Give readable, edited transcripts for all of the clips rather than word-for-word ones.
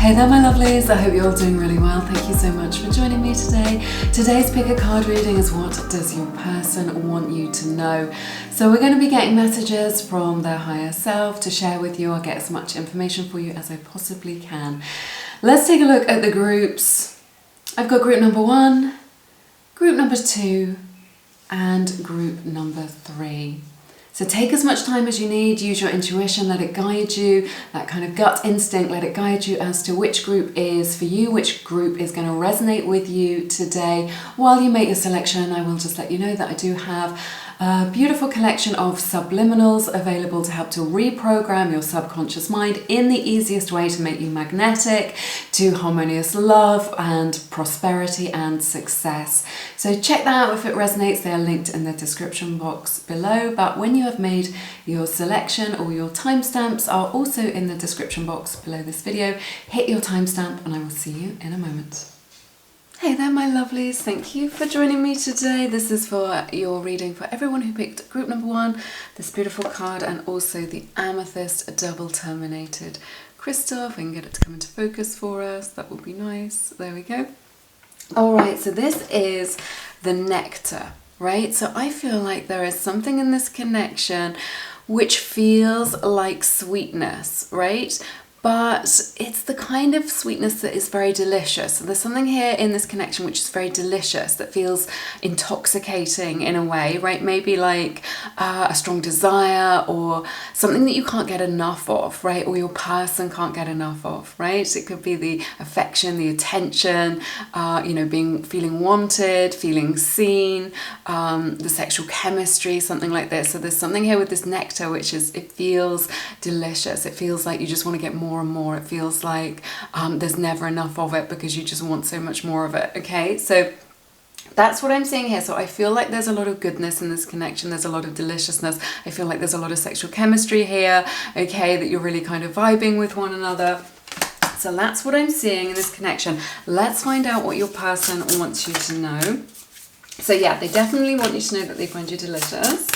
Hey there my lovelies, I hope you're all doing really well. Thank you so much for joining me today. Today's pick a card reading is what does your person want you to know. So we're going to be getting messages from their higher self to share with you. I'll get as much information for you as I possibly can. Let's take a look at the groups. I've got group number 1, group number 2 and group number 3. So take as much time as you need, use your intuition, let it guide you, that kind of gut instinct, let it guide you as to which group is for you, which group is going to resonate with you today. While you make your selection, I will just let you know that I do have a beautiful collection of subliminals available to help to reprogram your subconscious mind in the easiest way to make you magnetic to harmonious love and prosperity and success. So check that out if it resonates. They are linked in the description box below, but when you have made your selection, or your timestamps are also in the description box below this video. Hit your timestamp and I will see you in a moment. Hey there my lovelies, thank you for joining me today. This is for your reading for everyone who picked group number 1, this beautiful card, and also the amethyst double terminated crystal. If I can get it to come into focus for us, that would be nice. There we go. Alright, so this is the nectar, right? So I feel like there is something in this connection which feels like sweetness, right? But it's the kind of sweetness that is very delicious. So there's something here in this connection which is very delicious, that feels intoxicating in a way, right? Maybe like a strong desire or something that you can't get enough of, right? Or your person can't get enough of, right? It could be the affection, the attention, feeling wanted, feeling seen, the sexual chemistry, something like this. So there's something here with this nectar which is, it feels delicious. It feels like you just want to get more and more. It feels like there's never enough of it because you just want so much more of it. Okay, so that's what I'm seeing here. So I feel like there's a lot of goodness in this connection. There's a lot of deliciousness. I feel like there's a lot of sexual chemistry here, okay, that you're really kind of vibing with one another. So that's what I'm seeing in this connection. Let's find out what your person wants you to know. So yeah, they definitely want you to know that they find you delicious.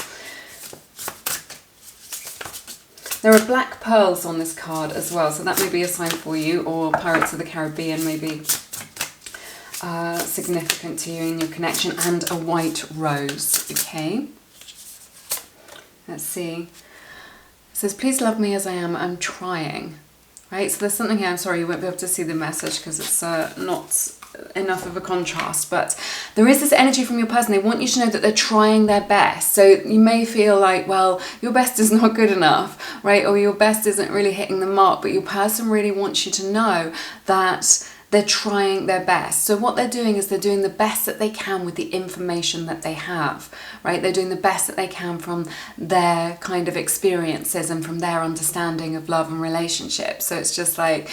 There are black pearls on this card as well, so that may be a sign for you, or Pirates of the Caribbean may be significant to you in your connection, and a white rose, okay? Let's see. It says, please love me as I am, I'm trying. Right, so there's something here, I'm sorry you won't be able to see the message because it's not enough of a contrast, but there is this energy from your person. They want you to know that they're trying their best. So you may feel like, well, your best is not good enough, right? Or your best isn't really hitting the mark, but your person really wants you to know that they're trying their best. So what they're doing is they're doing the best that they can with the information that they have, right? They're doing the best that they can from their kind of experiences and from their understanding of love and relationships. So it's just like,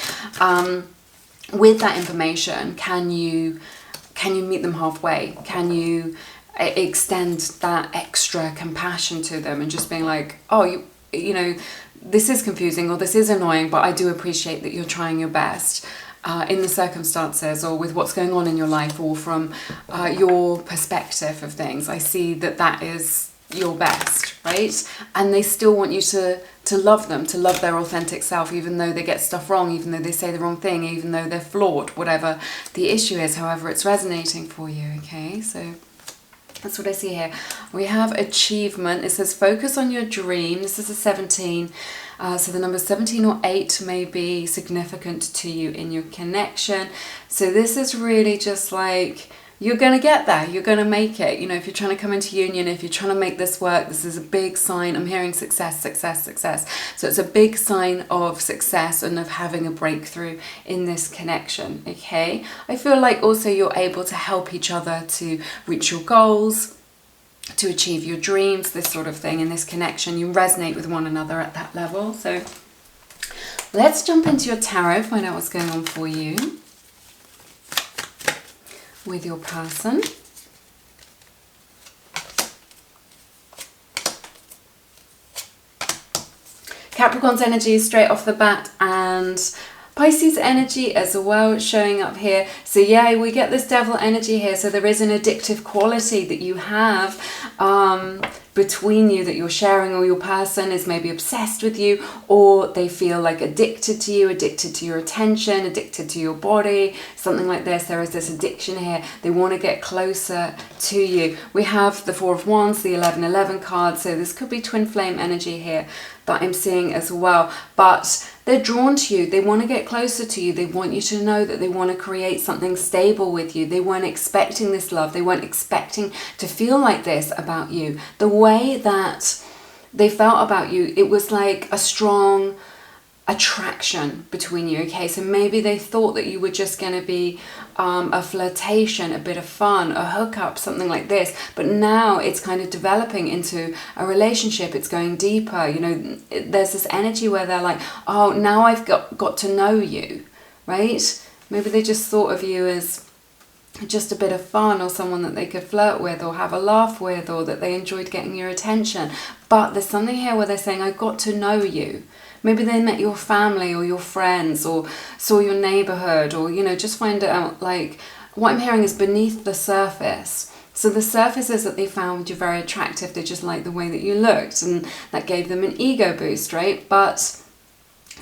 with that information, can you meet them halfway? Can you extend that extra compassion to them and just being like, oh, you know, this is confusing or this is annoying, but I do appreciate that you're trying your best. In the circumstances or with what's going on in your life or from your perspective of things. I see that that is your best, right? And they still want you to love them, to love their authentic self, even though they get stuff wrong, even though they say the wrong thing, even though they're flawed, whatever the issue is, however it's resonating for you, okay? So that's what I see here. We have achievement. It says focus on your dream. This is a 17. So the number 17 or 8 may be significant to you in your connection. So this is really just like, you're going to get there. You're going to make it. You know, if you're trying to come into union, if you're trying to make this work, this is a big sign. I'm hearing success, success, success. So it's a big sign of success and of having a breakthrough in this connection, okay? I feel like also you're able to help each other to reach your goals, to achieve your dreams, this sort of thing in this connection. You resonate with one another at that level. So let's jump into your tarot, find out what's going on for you with your person. Capricorn's energy straight off the bat, and Pisces energy as well showing up here. So yeah, we get this devil energy here. So there is an addictive quality that you have between you that you're sharing, or your person is maybe obsessed with you, or they feel like addicted to you, addicted to your attention, addicted to your body, something like this. There is this addiction here. They want to get closer to you. We have the Four of Wands, the 11-11 card, so this could be twin flame energy here that I'm seeing as well. But they're drawn to you. They want to get closer to you. They want you to know that they want to create something stable with you. They weren't expecting this love. They weren't expecting to feel like this about you. The way that they felt about you, it was like a strong attraction between you. Okay, so maybe they thought that you were just going to be a flirtation, a bit of fun, a hookup, something like this, but now it's kind of developing into a relationship. It's going deeper. You know, there's this energy where they're like, oh, now I've got to know you, right? Maybe they just thought of you as just a bit of fun, or someone that they could flirt with or have a laugh with, or that they enjoyed getting your attention. But there's something here where they're saying, I got to know you. Maybe they met your family or your friends, or saw your neighborhood, or, you know, just find out, like, what I'm hearing is beneath the surface. So the surface is that they found you very attractive. They just liked the way that you looked, and that gave them an ego boost, right? But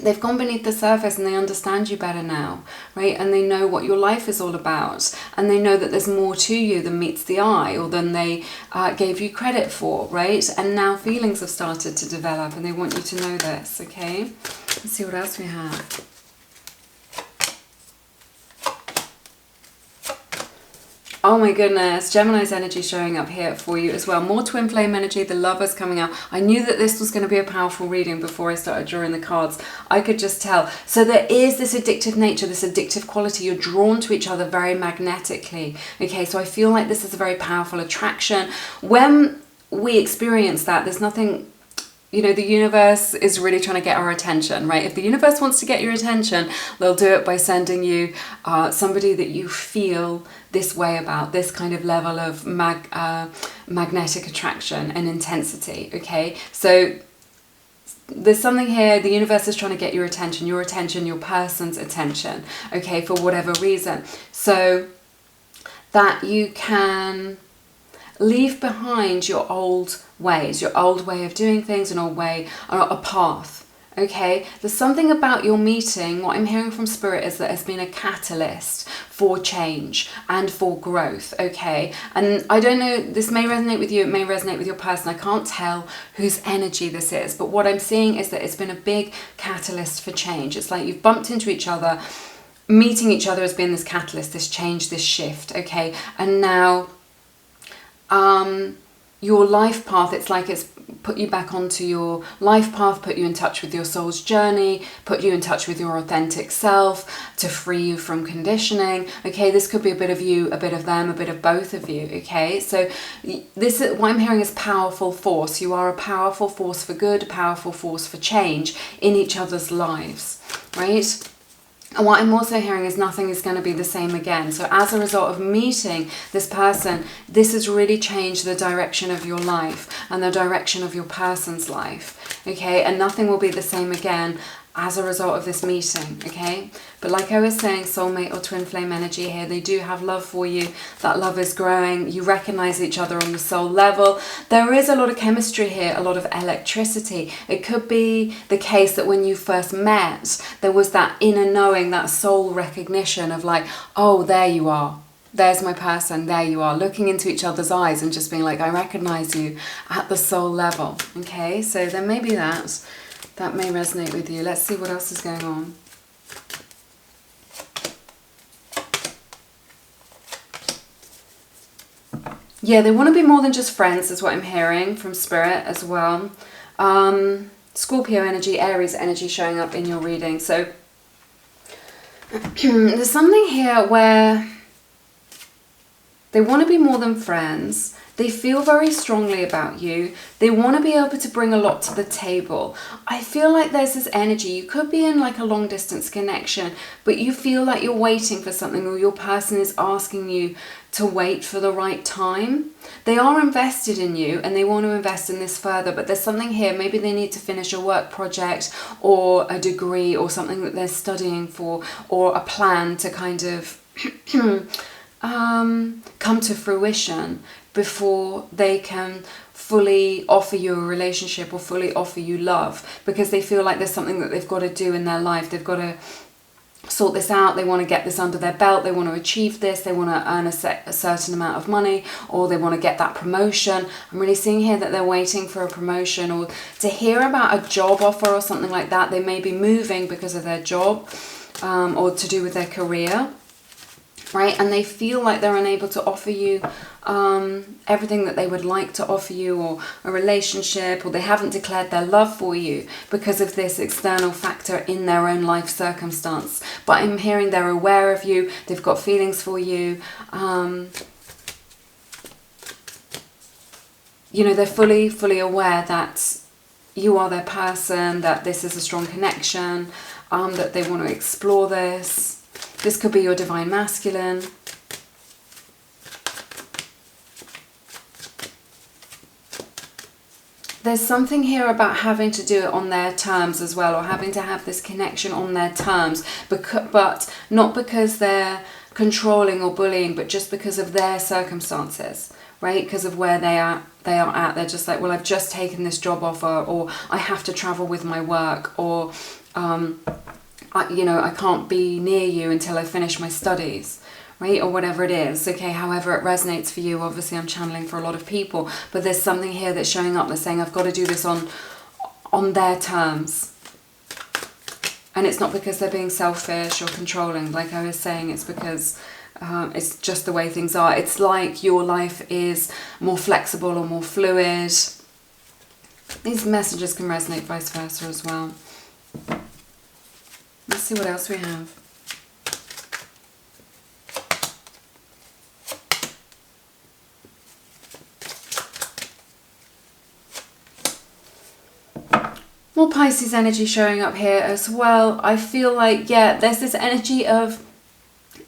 they've gone beneath the surface and they understand you better now, right? And they know what your life is all about, and they know that there's more to you than meets the eye, or than they gave you credit for, right? And now feelings have started to develop, and they want you to know this, okay? Let's see what else we have. Oh my goodness, Gemini's energy showing up here for you as well. More twin flame energy, the Lovers coming out. I knew that this was going to be a powerful reading before I started drawing the cards. I could just tell. So there is this addictive nature, this addictive quality. You're drawn to each other very magnetically. Okay, so I feel like this is a very powerful attraction. When we experience that, there's nothing... You know, the universe is really trying to get our attention, right? If the universe wants to get your attention, they'll do it by sending you somebody that you feel this way about, this kind of level of magnetic attraction and intensity, okay? So there's something here, the universe is trying to get your attention, your person's attention, okay, for whatever reason. So that you can leave behind your old ways, your old way of doing things, an old way, a path, okay? There's something about your meeting, what I'm hearing from Spirit is that it's been a catalyst for change and for growth, okay? And I don't know, this may resonate with you, it may resonate with your person, I can't tell whose energy this is, but what I'm seeing is that it's been a big catalyst for change. It's like you've bumped into each other, meeting each other has been this catalyst, this change, this shift, okay? And now your life path, it's like it's put you back onto your life path, put you in touch with your soul's journey, put you in touch with your authentic self to free you from conditioning. Okay, this could be a bit of you, a bit of them, a bit of both of you. Okay, so this is what I'm hearing is powerful force. You are a powerful force for good, a powerful force for change in each other's lives, right? And what I'm also hearing is nothing is going to be the same again. So as a result of meeting this person, this has really changed the direction of your life and the direction of your person's life. Okay, and nothing will be the same again as a result of this meeting, okay? But like I was saying, soulmate or twin flame energy here, they do have love for you. That love is growing. You recognize each other on the soul level. There is a lot of chemistry here, a lot of electricity. It could be the case that when you first met, there was that inner knowing, that soul recognition of like, oh, there you are. There's my person, there you are, looking into each other's eyes and just being like, I recognize you at the soul level, okay? So there may be that. That may resonate with you. Let's see what else is going on. Yeah, they want to be more than just friends is what I'm hearing from Spirit as well. Scorpio energy, Aries energy showing up in your reading. So there's something here where they want to be more than friends. They feel very strongly about you. They want to be able to bring a lot to the table. I feel like there's this energy. You could be in like a long distance connection, but you feel like you're waiting for something, or your person is asking you to wait for the right time. They are invested in you and they want to invest in this further, but there's something here. Maybe they need to finish a work project or a degree or something that they're studying for, or a plan to kind of come to fruition before they can fully offer you a relationship or fully offer you love, because they feel like there's something that they've got to do in their life. They've got to sort this out, they want to get this under their belt, they want to achieve this, they want to earn a certain amount of money, or they want to get that promotion. I'm really seeing here that they're waiting for a promotion, or to hear about a job offer or something like that. They may be moving because of their job, or to do with their career, right? And they feel like they're unable to offer you everything that they would like to offer you, or a relationship, or they haven't declared their love for you because of this external factor in their own life circumstance. But I'm hearing they're aware of you, they've got feelings for you, you know, they're fully aware that you are their person, that this is a strong connection, that they want to explore this. This could be your divine masculine. There's something here about having to do it on their terms as well, or having to have this connection on their terms, but not because they're controlling or bullying, but just because of their circumstances, right? Because of where they are at. They're just like, well, I've just taken this job offer, or I have to travel with my work, or you know, I can't be near you until I finish my studies, right? Or whatever it is, okay, however it resonates for you. Obviously I'm channeling for a lot of people, but there's something here that's showing up that's saying I've got to do this on their terms. And it's not because they're being selfish or controlling, like I was saying, it's because it's just the way things are. It's like your life is more flexible or more fluid. These messages can resonate vice versa as well. Let's see what else we have. More Pisces energy showing up here as well. I feel like, yeah, there's this energy of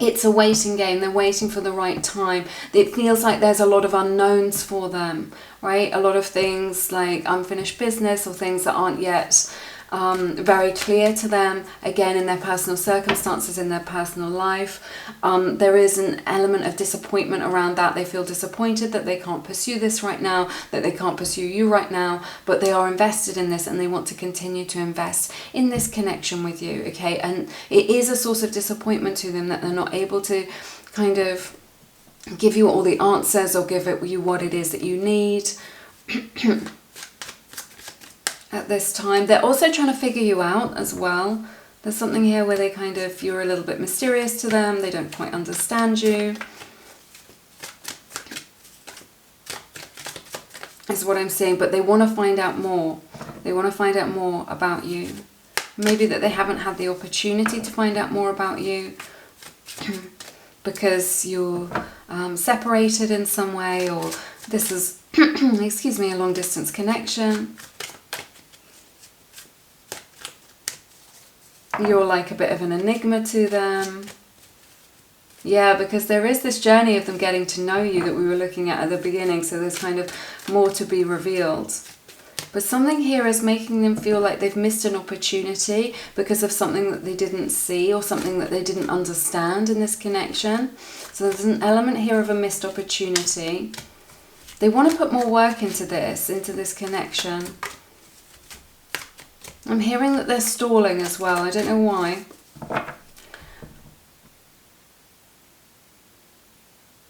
it's a waiting game. They're waiting for the right time. It feels like there's a lot of unknowns for them, right? A lot of things like unfinished business, or things that aren't yet very clear to them, again, in their personal circumstances, in their personal life. There is an element of disappointment around that. They feel disappointed that they can't pursue this right now, that they can't pursue you right now, but they are invested in this and they want to continue to invest in this connection with you, okay? And it is a source of disappointment to them that they're not able to kind of give you all the answers or give you what it is that you need at this time. They're also trying to figure you out as well. There's something here where they kind of, you're a little bit mysterious to them. They don't quite understand you, is what I'm seeing. But they want to find out more. They want to find out more about you. Maybe that they haven't had the opportunity to find out more about you because you're separated in some way, or this is, excuse me, a long distance connection. You're like a bit of an enigma to them. Yeah, because there is this journey of them getting to know you that we were looking at the beginning. So there's kind of more to be revealed. But something here is making them feel like they've missed an opportunity because of something that they didn't see, or something that they didn't understand in this connection. So there's an element here of a missed opportunity. They want to put more work into this connection. I'm hearing that they're stalling as well. I don't know why.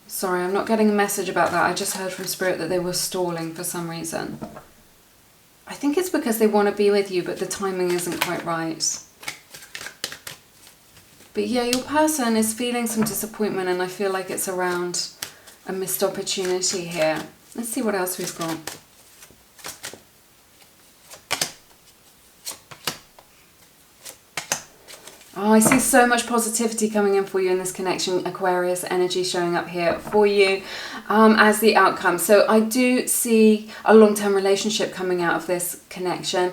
Sorry, I'm not getting a message about that. I just heard from Spirit that they were stalling for some reason. I think it's because they want to be with you, but the timing isn't quite right. But yeah, your person is feeling some disappointment, and I feel like it's around a missed opportunity here. Let's see what else we've got. Oh, I see so much positivity coming in for you in this connection. Aquarius energy showing up here for you as the outcome. So I do see a long-term relationship coming out of this connection,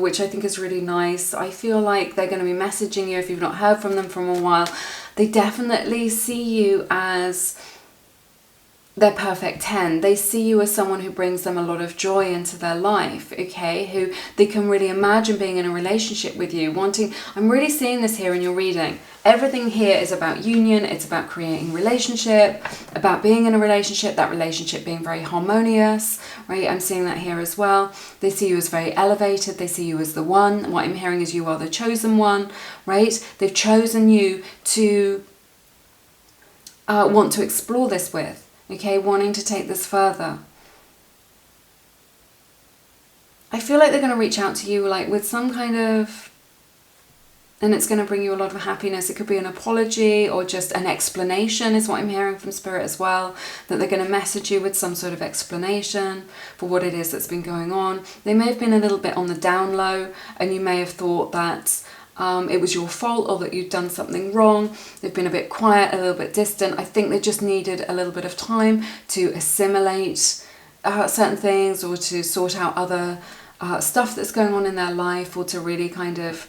which I think is really nice. I feel like they're going to be messaging you if you've not heard from them for a while. They definitely see you as their perfect 10. They see you as someone who brings them a lot of joy into their life, okay? Who they can really imagine being in a relationship with you, wanting, I'm really seeing this here in your reading, Everything here is about union. It's about creating relationship, about being in a relationship, that relationship being very harmonious, right? I'm seeing that here as well. They see you as very elevated. They see you as the one. What I'm hearing is you are the chosen one, right? They've chosen you to want to explore this with, okay? Wanting to take this further. I feel like they're going to reach out to you like with some kind of, and it's going to bring you a lot of happiness. It could be an apology or just an explanation is what I'm hearing from Spirit as well, that they're going to message you with some sort of explanation for what it is that's been going on. They may have been a little bit on the down low, and you may have thought that it was your fault or that you'd done something wrong. They've been a bit quiet, a little bit distant. I think they just needed a little bit of time to assimilate certain things, or to sort out other stuff that's going on in their life, or to really kind of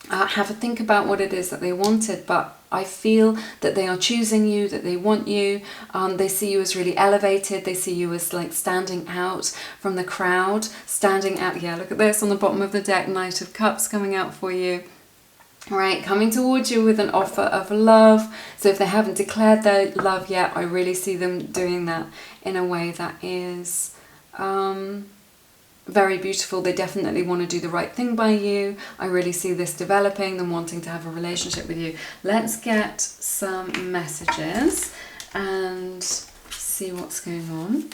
have a think about what it is that they wanted. But I feel that they are choosing you, that they want you. They see you as really elevated. They see you as like standing out from the crowd, standing out. Yeah, look at this on the bottom of the deck, Knight of Cups coming out for you. Right, coming towards you with an offer of love. So if they haven't declared their love yet, I really see them doing that in a way that is very beautiful. They definitely want to do the right thing by you. I really see this developing, them wanting to have a relationship with you. Let's get some messages and see what's going on.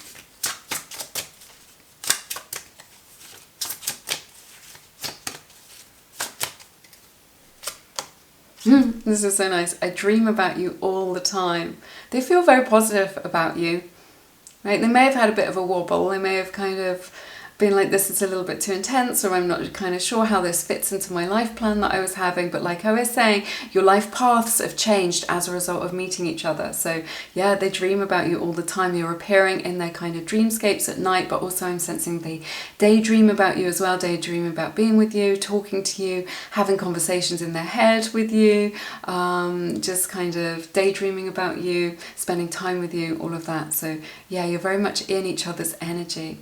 This is so nice. I dream about you all the time. They feel very positive about you, right? They may have had a bit of a wobble. They may have kind of been like, this is a little bit too intense, or I'm not kind of sure how this fits into my life plan that I was having. But like I was saying, your life paths have changed as a result of meeting each other. So yeah, they dream about you all the time. You're appearing in their kind of dreamscapes at night, but also I'm sensing they daydream about you as well. Daydream about being with you, talking to you, having conversations in their head with you, just kind of daydreaming about you, spending time with you, all of that. So yeah, you're very much in each other's energy.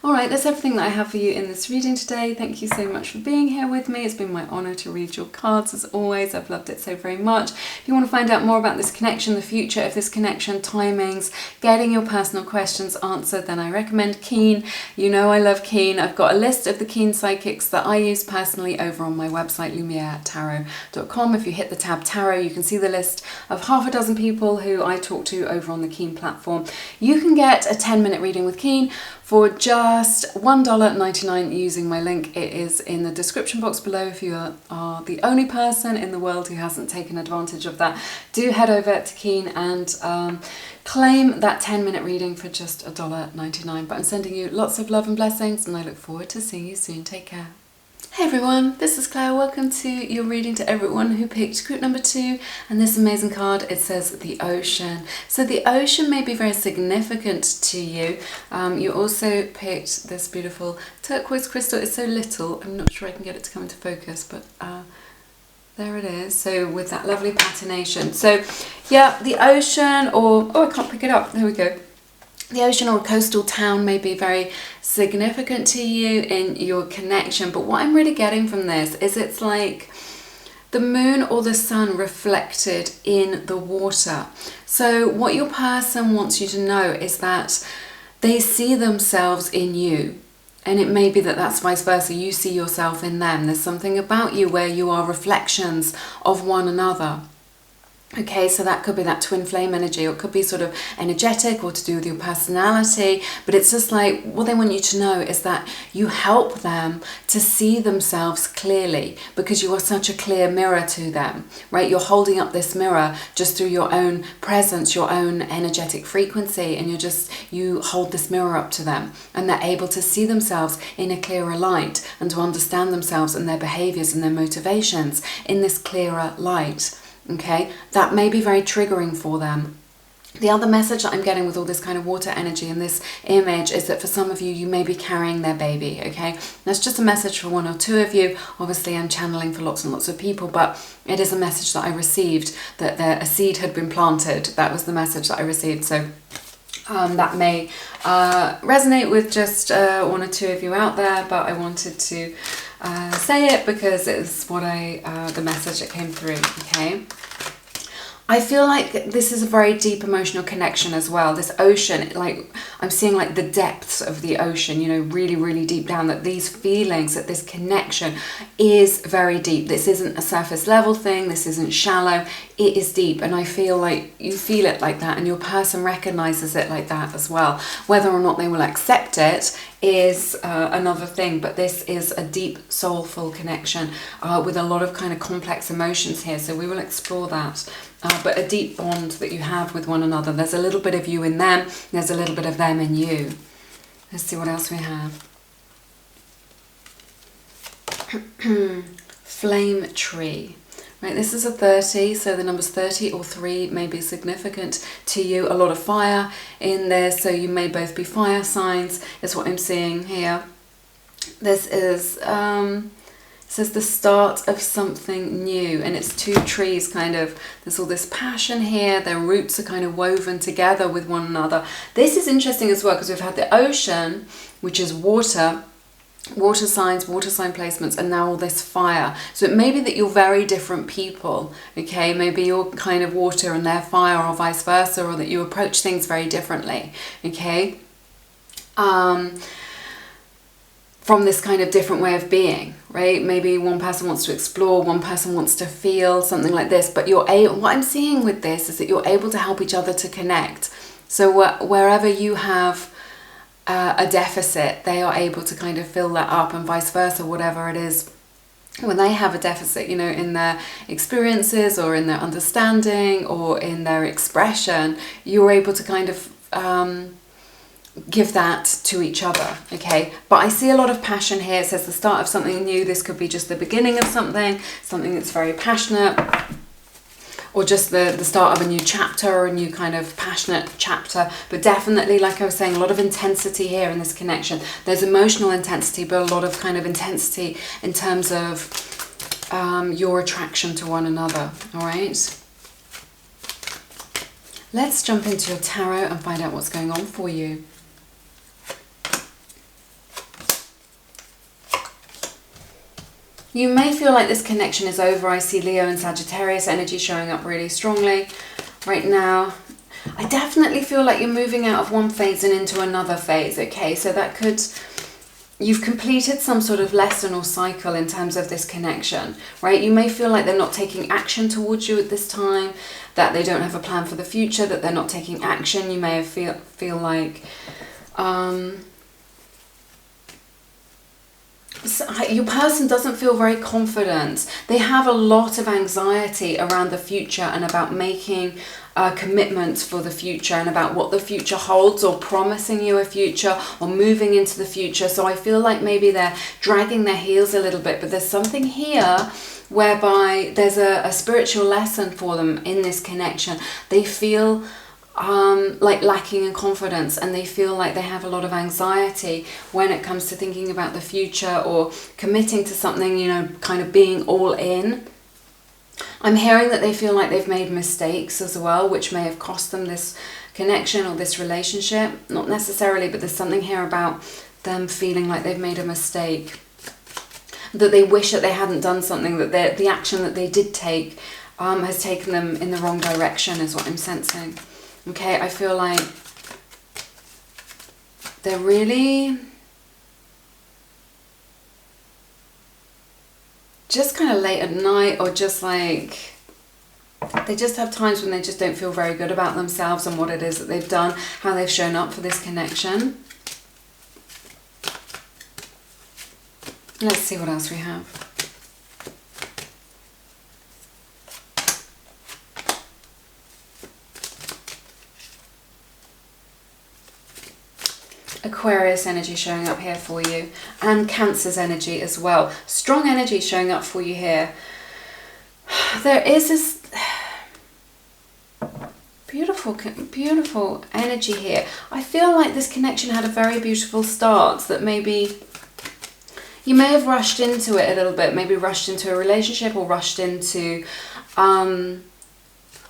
Alright, that's everything that I have for you in this reading today. Thank you so much for being here with me. It's been my honour to read your cards as always. I've loved it so very much. If you want to find out more about this connection, the future of this connection, timings, getting your personal questions answered, then I recommend Keen. You know I love Keen. I've got a list of the Keen psychics that I use personally over on my website, lumieretarot.com. If you hit the tab Tarot, you can see the list of half a dozen people who I talk to over on the Keen platform. You can get a 10-minute reading with Keen for just $1.99 using my link. It is in the description box below. If you are the only person in the world who hasn't taken advantage of that, do head over to Keen and claim that 10-minute reading for just $1.99. But I'm sending you lots of love and blessings, and I look forward to seeing you soon. Take care. Hey everyone, this is Claire. Welcome to your reading to everyone who picked group number 2, and this amazing card, it says the ocean. So the ocean may be very significant to you. You also picked this beautiful turquoise crystal. It's so little, I'm not sure I can get it to come into focus, but there it is. So with that lovely patination. So yeah, the ocean, or, oh, I can't pick it up. There we go. The ocean or a coastal town may be very significant to you in your connection, but what I'm really getting from this is it's like the moon or the sun reflected in the water. So what your person wants you to know is that they see themselves in you. And it may be that that's vice versa. You see yourself in them. There's something about you where you are reflections of one another. Okay, so that could be that twin flame energy, or it could be sort of energetic or to do with your personality, but it's just like what they want you to know is that you help them to see themselves clearly, because you are such a clear mirror to them, right? You're holding up this mirror just through your own presence, your own energetic frequency, and you hold this mirror up to them, and they're able to see themselves in a clearer light and to understand themselves and their behaviors and their motivations in this clearer light. Okay, that may be very triggering for them. The other message that I'm getting with all this kind of water energy in this image is that for some of you, you may be carrying their baby, okay? That's just a message for one or two of you. Obviously, I'm channeling for lots and lots of people, but it is a message that I received, that a seed had been planted. That was the message that I received. So That may resonate with just one or two of you out there, but I wanted to say it because it's what the message that came through, okay? I feel like this is a very deep emotional connection as well. This ocean, like I'm seeing like the depths of the ocean, you know, really, really deep down, that these feelings, that this connection is very deep. This isn't a surface level thing. This isn't shallow. It is deep. And I feel like you feel it like that, and your person recognizes it like that as well. Whether or not they will accept it is another thing, but this is a deep soulful connection with a lot of kind of complex emotions here, so we will explore that. But a deep bond that you have with one another. There's a little bit of you in them, there's a little bit of them in you. Let's see what else we have. Flame tree. Right, this is a 30, so the numbers 30 or 3 may be significant to you. A lot of fire in there, so you may both be fire signs, is what I'm seeing here. This is, says the start of something new, and it's two trees kind of, there's all this passion here, their roots are kind of woven together with one another. This is interesting as well, because we've had the ocean, which is water signs, water sign placements, and now all this fire. So it may be that you're very different people, okay? Maybe you're kind of water and they're fire, or vice versa, or that you approach things very differently, okay? From this kind of different way of being, right? Maybe one person wants to explore, one person wants to feel, something like this. But what I'm seeing with this is that you're able to help each other to connect. So wherever you have a deficit, they are able to kind of fill that up, and vice versa, whatever it is. When they have a deficit, you know, in their experiences or in their understanding or in their expression, you're able to kind of give that to each other, okay? But I see a lot of passion here. It says the start of something new. This could be just the beginning of something that's very passionate, or just the start of a new chapter, or a new kind of passionate chapter. But definitely, like I was saying, a lot of intensity here in this connection. There's emotional intensity, but a lot of kind of intensity in terms of your attraction to one another, all right? Let's jump into your tarot and find out what's going on for you. You may feel like this connection is over. I see Leo and Sagittarius energy showing up really strongly right now. I definitely feel like you're moving out of one phase and into another phase, okay? So that could, you've completed some sort of lesson or cycle in terms of this connection, right? You may feel like they're not taking action towards you at this time, that they don't have a plan for the future, that they're not taking action. You may feel like your person doesn't feel very confident. They have a lot of anxiety around the future and about making commitments for the future and about what the future holds, or promising you a future, or moving into the future. So I feel like maybe they're dragging their heels a little bit, but there's something here whereby there's a spiritual lesson for them in this connection. They feel like lacking in confidence, and they feel like they have a lot of anxiety when it comes to thinking about the future or committing to something, you know, kind of being all in. I'm hearing that they feel like they've made mistakes as well, which may have cost them this connection or this relationship. Not necessarily, but there's something here about them feeling like they've made a mistake, that they wish that they hadn't done something, that the action that they did take has taken them in the wrong direction, is what I'm sensing. Okay, I feel like they're really just kind of late at night, or just like they just have times when they just don't feel very good about themselves and what it is that they've done, how they've shown up for this connection. Let's see what else we have. Aquarius energy showing up here for you, and Cancer's energy as well. Strong energy showing up for you here. There is this beautiful energy here. I feel like this connection had a very beautiful start, that maybe you may have rushed into it a little bit, maybe rushed into a relationship, or rushed into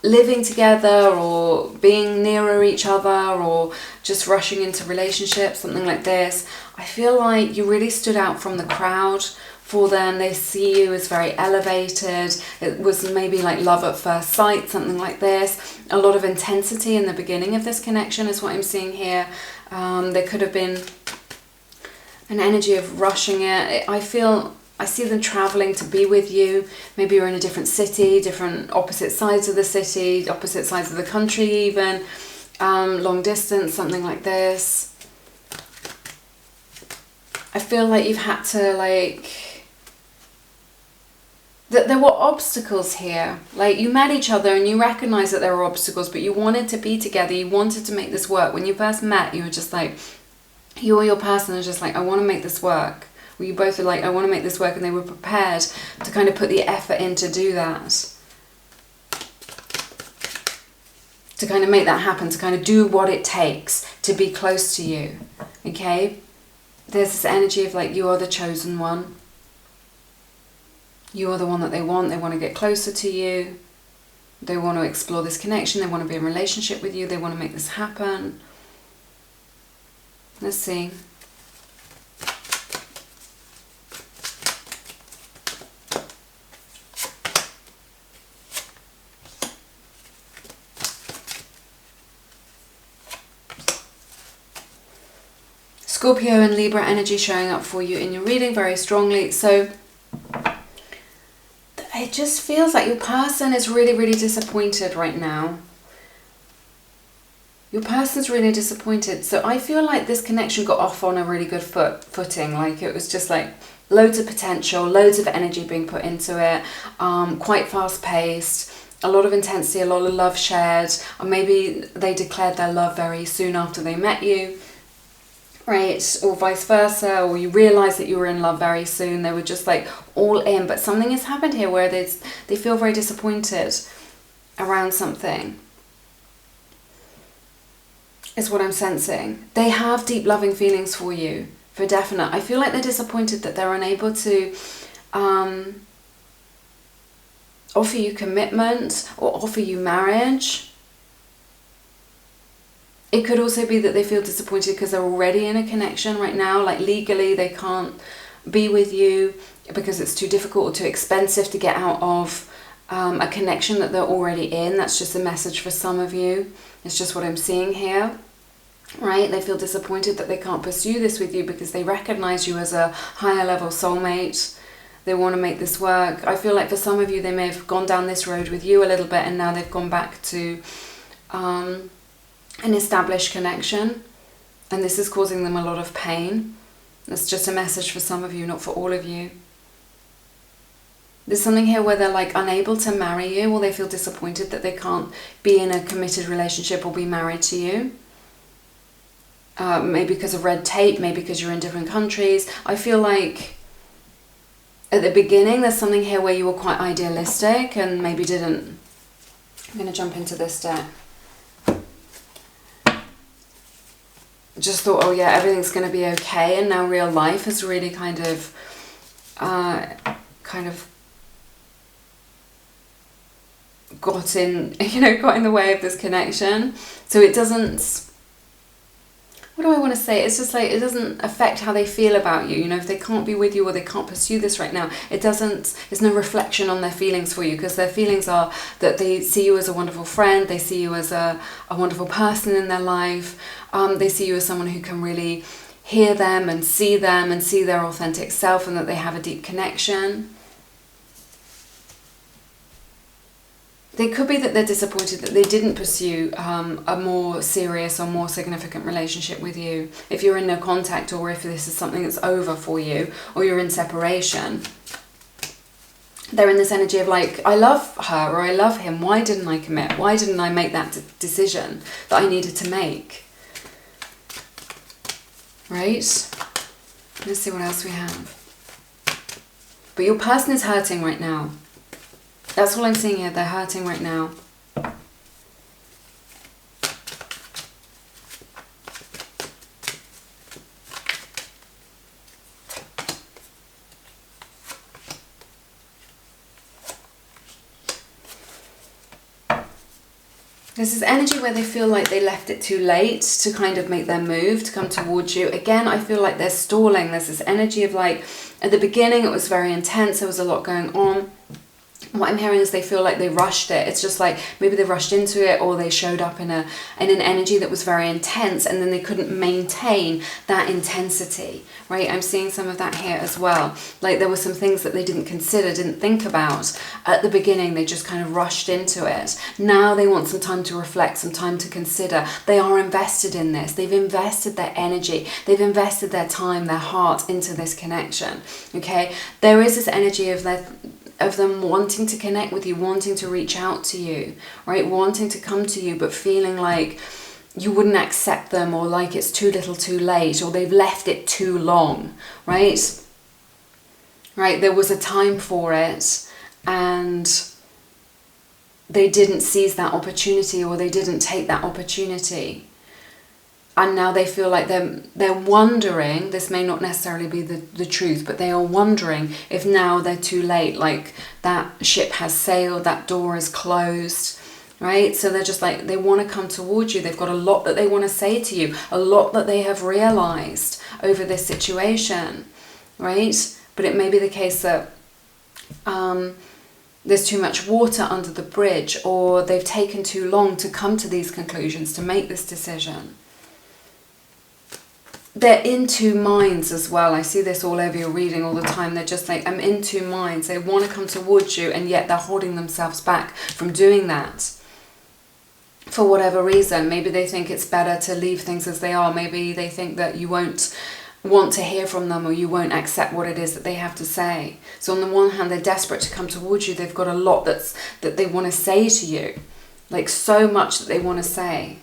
living together or being nearer each other or just rushing into relationships, something like this. I feel like you really stood out from the crowd for them. They see you as very elevated. It was maybe like love at first sight, something like this. A lot of intensity in the beginning of this connection is what I'm seeing here. There could have been an energy of rushing it. I see them traveling to be with you. Maybe you're in a different city, different opposite sides of the city, opposite sides of the country even, long distance, something like this. I feel like you've had to that there were obstacles here. Like, you met each other and you recognized that there were obstacles, but you wanted to be together. You wanted to make this work. When you first met, you were just like, you or your person was just like, I want to make this work. Well, you both were like, I want to make this work, and they were prepared to kind of put the effort in to do that. To kind of make that happen, to kind of do what it takes to be close to you. Okay? There's this energy of like, you are the chosen one. You are the one that they want. They want to get closer to you. They want to explore this connection. They want to be in a relationship with you. They want to make this happen. Let's see. Scorpio and Libra energy showing up for you in your reading very strongly. So it just feels like your person is really, really disappointed right now. Your person's really disappointed. So I feel like this connection got off on a really good footing. Like, it was just like loads of potential, loads of energy being put into it, quite fast paced, a lot of intensity, a lot of love shared, or maybe they declared their love very soon after they met you. Right, or vice versa, or you realize that you were in love very soon. They were just like all in, but something has happened here where they feel very disappointed around something, is what I'm sensing. They have deep loving feelings for you, for definite. I feel like they're disappointed that they're unable to offer you commitment or offer you marriage. It could also be that they feel disappointed because they're already in a connection right now. Like, legally they can't be with you because it's too difficult or too expensive to get out of a connection that they're already in. That's just a message for some of you. It's just what I'm seeing here. Right? They feel disappointed that they can't pursue this with you because they recognize you as a higher level soulmate. They want to make this work. I feel like for some of you, they may have gone down this road with you a little bit, and now they've gone back to an established connection, and this is causing them a lot of pain. That's just a message for some of you, not for all of you. There's something here where they're like unable to marry you, or they feel disappointed that they can't be in a committed relationship or be married to you. Maybe because of red tape, maybe because you're in different countries. I feel like at the beginning there's something here where you were quite idealistic and maybe didn't. I'm going to jump into this deck. Just thought, oh yeah, everything's going to be okay, and now real life has really kind of got in, got in the way of this connection. So it doesn't, what do I want to say? It's just like, it doesn't affect how they feel about you. If they can't be with you or they can't pursue this right now, there's no reflection on their feelings for you, because their feelings are that they see you as a wonderful friend, they see you as a wonderful person in their life. They see you as someone who can really hear them and see their authentic self, and that they have a deep connection. They could be that they're disappointed that they didn't pursue a more serious or more significant relationship with you. If you're in no contact, or if this is something that's over for you, or you're in separation, they're in this energy of like, I love her or I love him. Why didn't I commit? Why didn't I make that decision that I needed to make? Right? Let's see what else we have. But your person is hurting right now. That's all I'm seeing here. They're hurting right now. There's this energy where they feel like they left it too late to kind of make their move, to come towards you. Again, I feel like they're stalling. There's this energy of like, at the beginning it was very intense, there was a lot going on. What I'm hearing is they feel like they rushed it. It's just like maybe they rushed into it, or they showed up in an energy that was very intense, and then they couldn't maintain that intensity, right? I'm seeing some of that here as well. Like there were some things that they didn't consider, didn't think about at the beginning. They just kind of rushed into it. Now they want some time to reflect, some time to consider. They are invested in this. They've invested their energy. They've invested their time, their heart into this connection, okay? There is this energy of them wanting to connect with you, wanting to reach out to you, right? Wanting to come to you, but feeling like you wouldn't accept them, or like it's too little too late, or they've left it too long, right? Right, there was a time for it and they didn't seize that opportunity, or they didn't take that opportunity. And now they feel like they're wondering, this may not necessarily be the truth, but they are wondering if now they're too late, like that ship has sailed, that door is closed, right? So they're just like, they want to come towards you. They've got a lot that they want to say to you, a lot that they have realized over this situation, right? But it may be the case that there's too much water under the bridge, or they've taken too long to come to these conclusions, to make this decision. They're in two minds as well. I see this all over your reading all the time. They're just like, I'm in two minds. They want to come towards you, and yet they're holding themselves back from doing that for whatever reason. Maybe they think it's better to leave things as they are. Maybe they think that you won't want to hear from them, or you won't accept what it is that they have to say. So on the one hand, they're desperate to come towards you. They've got a lot that they want to say to you, like so much that they want to say.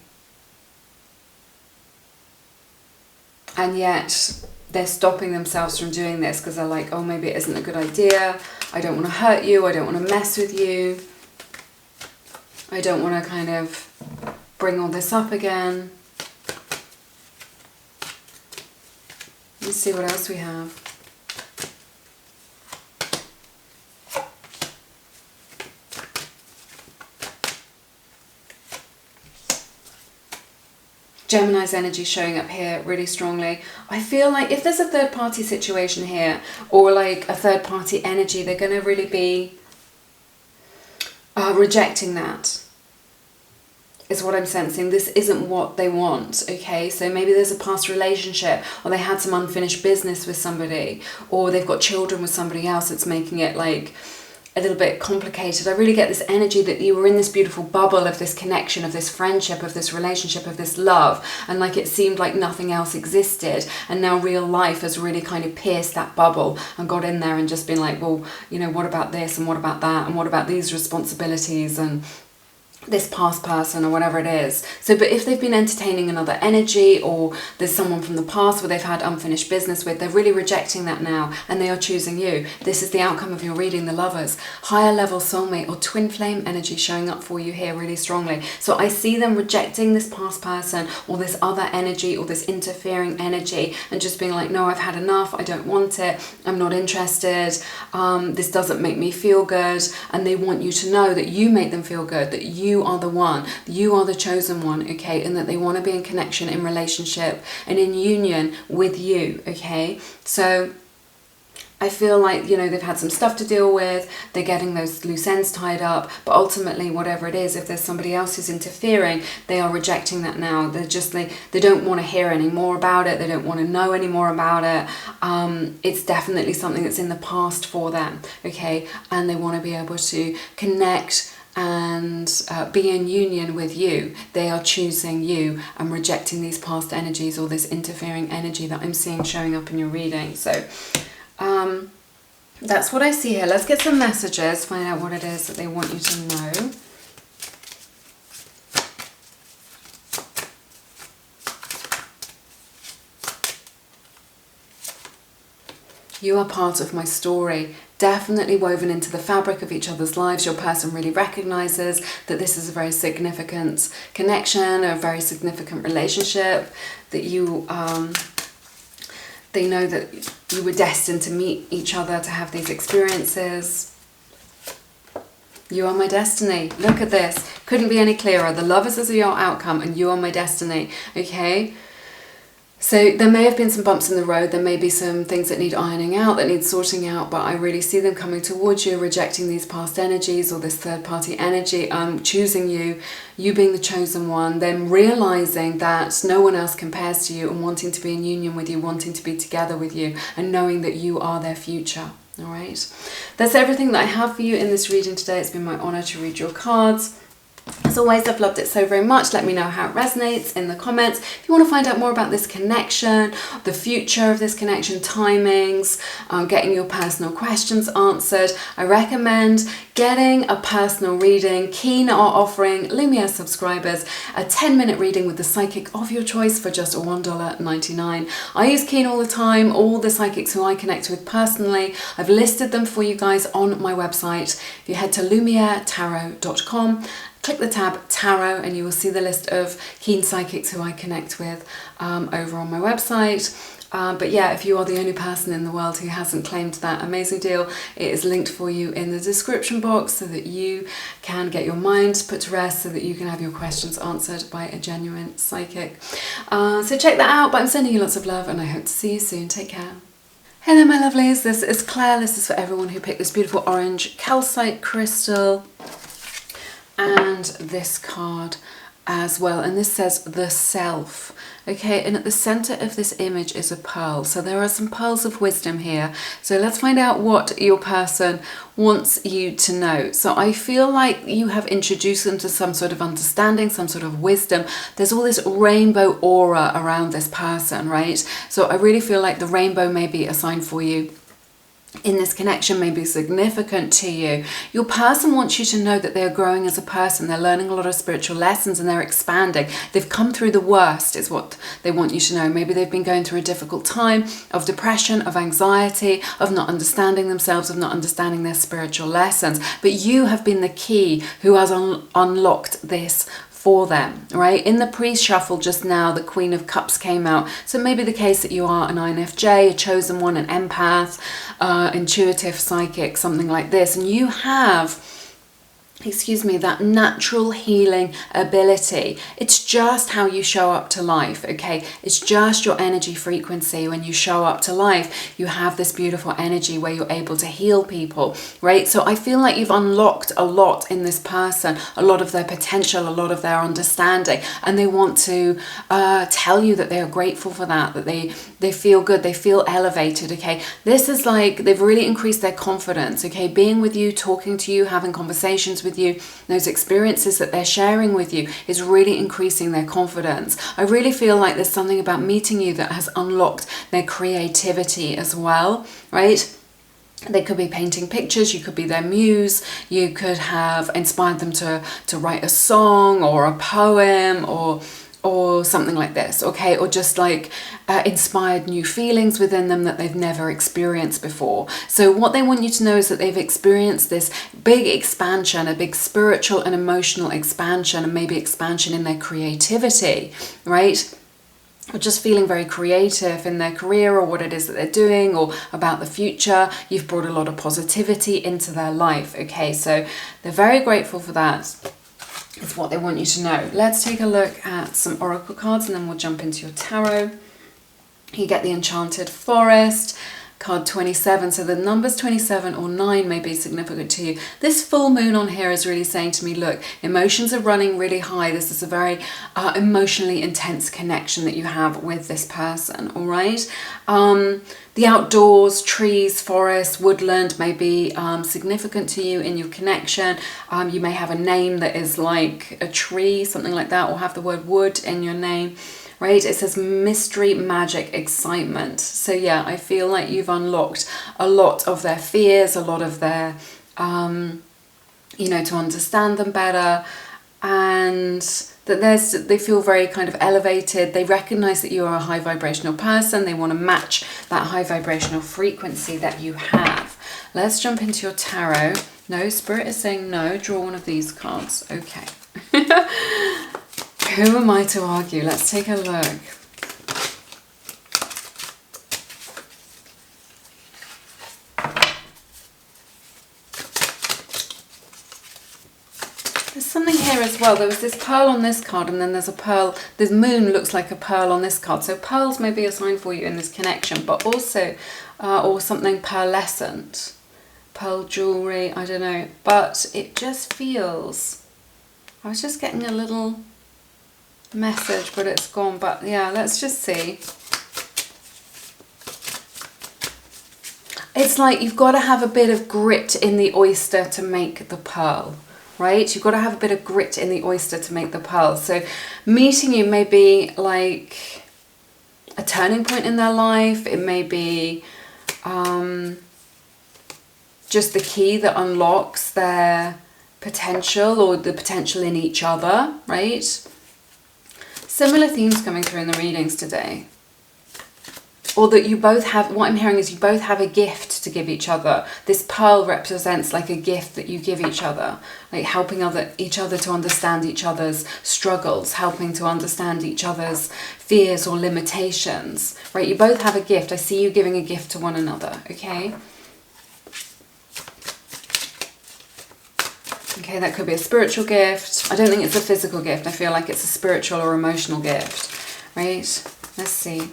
And yet they're stopping themselves from doing this because they're like, oh, maybe it isn't a good idea. I don't want to hurt you. I don't want to mess with you. I don't want to kind of bring all this up again. Let's see what else we have. Gemini's energy showing up here really strongly. I feel like if there's a third party situation here, or like a third party energy, they're going to really be rejecting that, is what I'm sensing. This isn't what they want, okay? So maybe there's a past relationship, or they had some unfinished business with somebody, or they've got children with somebody else that's making it like a little bit complicated. I really get this energy that you were in this beautiful bubble of this connection, of this friendship, of this relationship, of this love, and like it seemed like nothing else existed, and now real life has really kind of pierced that bubble and got in there and just been like, well, you know, what about this, and what about that, and what about these responsibilities, and this past person, or whatever it is. So, but if they've been entertaining another energy, or there's someone from the past where they've had unfinished business with, they're really rejecting that now, and they are choosing you. This is the outcome of your reading, the Lovers. Higher level soulmate or twin flame energy showing up for you here really strongly. So I see them rejecting this past person, or this other energy, or this interfering energy, and just being like, no, I've had enough, I don't want it, I'm not interested, this doesn't make me feel good. And they want you to know that you make them feel good, that you are the one, you are the chosen one, okay? And that they want to be in connection, in relationship, and in union with you, okay? So I feel like, you know, they've had some stuff to deal with, they're getting those loose ends tied up, but ultimately, whatever it is, if there's somebody else who's interfering, they are rejecting that now. They're just, they don't want to hear any more about it, they don't want to know any more about it. It's definitely something that's in the past for them, okay? And they want to be able to connect and be in union with you. They are choosing you and rejecting these past energies, or this interfering energy that I'm seeing showing up in your reading. So that's what I see here. Let's get some messages, find out what it is that they want you to know. You are part of my story. Definitely woven into the fabric of each other's lives. Your person really recognizes that this is a very significant connection, a very significant relationship, that you, they know that you were destined to meet each other, to have these experiences. You are my destiny. Look at this. Couldn't be any clearer. The Lovers is your outcome and you are my destiny. Okay? So there may have been some bumps in the road, there may be some things that need ironing out, that need sorting out, but I really see them coming towards you, rejecting these past energies or this third party energy, choosing you, you being the chosen one, them realizing that no one else compares to you and wanting to be in union with you, wanting to be together with you, and knowing that you are their future. All right, that's everything that I have for you in this reading today. It's been my honor to read your cards. As always, I've loved it so very much. Let me know how it resonates in the comments. If you want to find out more about this connection, the future of this connection, timings, getting your personal questions answered, I recommend getting a personal reading. Keen are offering Lumiere subscribers a 10-minute reading with the psychic of your choice for just $1.99. I use Keen all the time. All the psychics who I connect with personally, I've listed them for you guys on my website. If you head to lumieretarot.com, click the tab Tarot and you will see the list of keen psychics who I connect with over on my website. But yeah, if you are the only person in the world who hasn't claimed that amazing deal, it is linked for you in the description box so that you can get your mind put to rest, so that you can have your questions answered by a genuine psychic. So check that out, but I'm sending you lots of love and I hope to see you soon. Take care. Hello my lovelies, this is Claire. This is for everyone who picked this beautiful orange calcite crystal and this card as well, and this says the self. Okay, and at the center of this image is a pearl, so there are some pearls of wisdom here. So let's find out what your person wants you to know. So I feel like you have introduced them to some sort of understanding, some sort of wisdom. There's all this rainbow aura around this person, right? So I really feel like the rainbow may be a sign for you in this connection, may be significant to you. Your person wants you to know that they're growing as a person, they're learning a lot of spiritual lessons and they're expanding. They've come through the worst is what they want you to know. Maybe they've been going through a difficult time of depression, of anxiety, of not understanding themselves, of not understanding their spiritual lessons. But you have been the key who has unlocked this for them, right? In the pre-shuffle just now, the Queen of Cups came out. So maybe the case that you are an INFJ, a chosen one, an empath, intuitive psychic, something like this. And you have, that natural healing ability. It's just how you show up to life, okay? It's just your energy frequency. When you show up to life, you have this beautiful energy where you're able to heal people, right? So I feel like you've unlocked a lot in this person, a lot of their potential, a lot of their understanding, and they want to tell you that they are grateful for that, that they feel good, they feel elevated, okay? This is like they've really increased their confidence, okay? Being with you, talking to you, having conversations with you, those experiences that they're sharing with you is really increasing their confidence. I really feel like there's something about meeting you that has unlocked their creativity as well, right? They could be painting pictures, you could be their muse, you could have inspired them to write a song or a poem or something like this, okay? Or just like inspired new feelings within them that they've never experienced before. So what they want you to know is that they've experienced this big expansion, a big spiritual and emotional expansion, and maybe expansion in their creativity, right? Or just feeling very creative in their career or what it is that they're doing or about the future. You've brought a lot of positivity into their life, okay? So they're very grateful for that. It's what they want you to know. Let's take a look at some oracle cards and then we'll jump into your tarot. You get the Enchanted Forest, card 27. So the numbers 27 or 9 may be significant to you. This full moon on here is really saying to me, look, emotions are running really high. This is a very emotionally intense connection that you have with this person, all right? The outdoors, trees, forest, woodland may be significant to you in your connection. You may have a name that is like a tree, something like that, or have the word wood in your name, right? It says mystery, magic, excitement. So yeah, I feel like you've unlocked a lot of their fears, a lot of their, to understand them better, and that they feel very kind of elevated. They recognize that you are a high vibrational person. They want to match that high vibrational frequency that you have. Let's jump into your tarot. No, Spirit is saying no. Draw one of these cards. Okay. Who am I to argue? Let's take a look. something here as well. There was this pearl on this card, and then there's a pearl. This moon looks like a pearl on this card. So pearls may be a sign for you in this connection, but also, or something pearlescent. Pearl jewelry, I don't know. But it just feels... I was just getting a little message, but it's gone. But yeah, let's just see. It's like you've got to have a bit of grit in the oyster to make the pearl, right? You've got to have a bit of grit in the oyster to make the pearl. So meeting you may be like a turning point in their life. It may be just the key that unlocks their potential, or the potential in each other, right? Similar themes coming through in the readings today. Or that you both have, what I'm hearing is you both have a gift to give each other. This pearl represents like a gift that you give each other, like helping each other to understand each other's struggles, helping to understand each other's fears or limitations, right? You both have a gift. I see you giving a gift to one another, okay? Okay, that could be a spiritual gift. I don't think it's a physical gift. I feel like it's a spiritual or emotional gift, right? Let's see.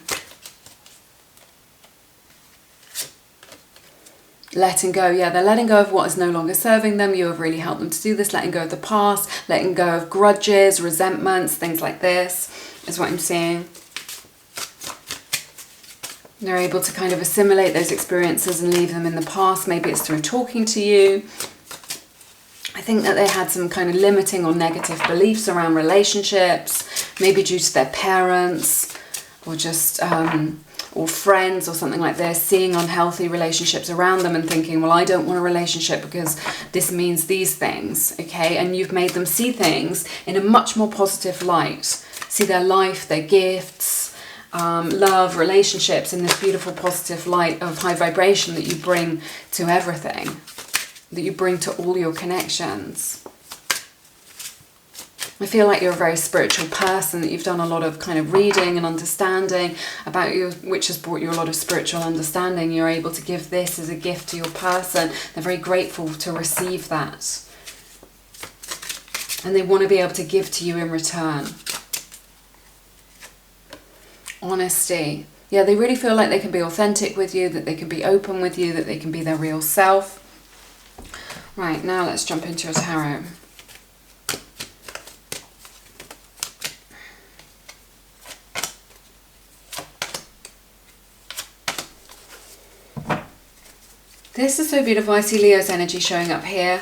Letting go, yeah, they're letting go of what is no longer serving them. You have really helped them to do this, letting go of the past, letting go of grudges, resentments, things like this is what I'm seeing. They're able to kind of assimilate those experiences and leave them in the past. Maybe it's through talking to you. I think that they had some kind of limiting or negative beliefs around relationships, maybe due to their parents or just... or friends or something like this, seeing unhealthy relationships around them and thinking, well, I don't want a relationship because this means these things, okay? And you've made them see things in a much more positive light. See their life, their gifts, love, relationships in this beautiful positive light of high vibration that you bring to everything, that you bring to all your connections. I feel like you're a very spiritual person, that you've done a lot of kind of reading and understanding about you, which has brought you a lot of spiritual understanding. You're able to give this as a gift to your person. They're very grateful to receive that. And they want to be able to give to you in return. Honesty. Yeah, they really feel like they can be authentic with you, that they can be open with you, that they can be their real self. Right, now let's jump into your tarot. This is so beautiful. I see Leo's energy showing up here.